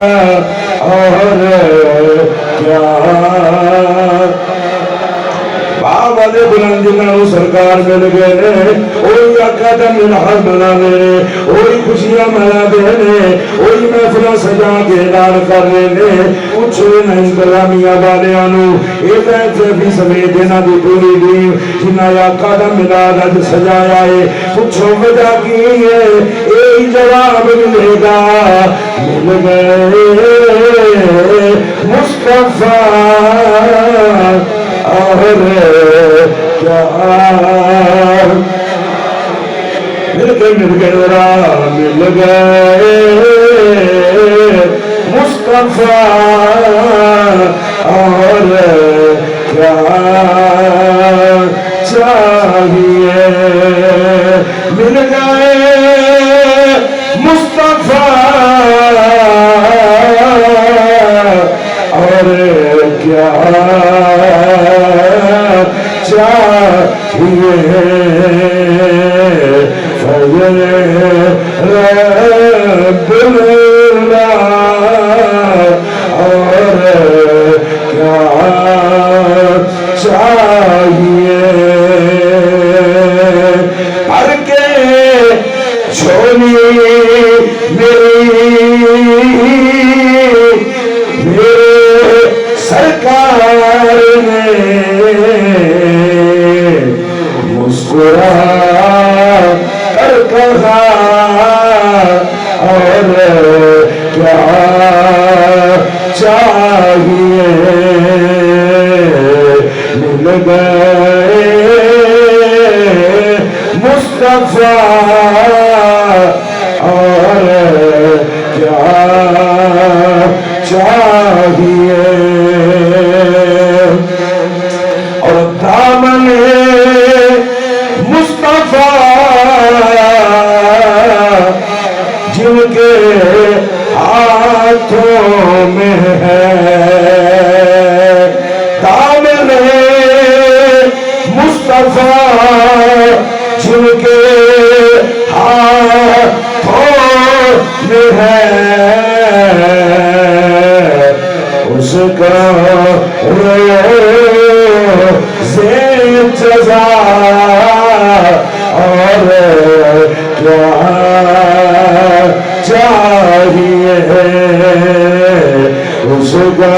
اور کیا بابا دے بلند جنہوں سرکار مل گئے نے اوہی آقا دا ملحظ بنا دے اوہی خوشیاں منا دے اوہی محفلہ سجا کے اعلان کر رہے نے پوچھو نہ انتظامیہ والیانو ہدایت فی سمیت دینا دی پوری دین جنہ آقا دا ملاد اج سجایا ہے پوچھو وجہ کی ہے ایک جواب ملے گا مل گئے مصطفیٰ اور کیا مل گئے مصطفیٰ اور کیا چاہیے مل گئے مصطفیٰ اور کیا چاہیے فضل رب اللہ اور کیا چاہیے ہر کے چھوڑی میرے سرکار نے مسکرا کر کہا اور کیا چاہیے مل گئے مصطفیٰ اور کیا چاہیے اور دامن مصطفیٰ جن کے ہاتھوں میں ہے دامن مصطفیٰ جن کے ہاتھوں میں ہے اس کا روزِ جزا اور کیا چاہیے اس کا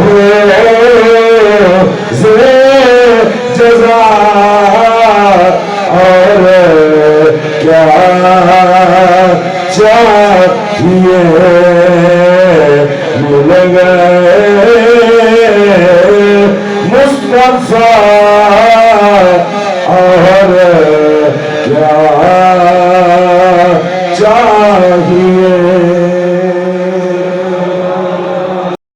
روزِ جزا اور کیا چاہیے مل گئے مصطفیٰ اور کیا چاہیے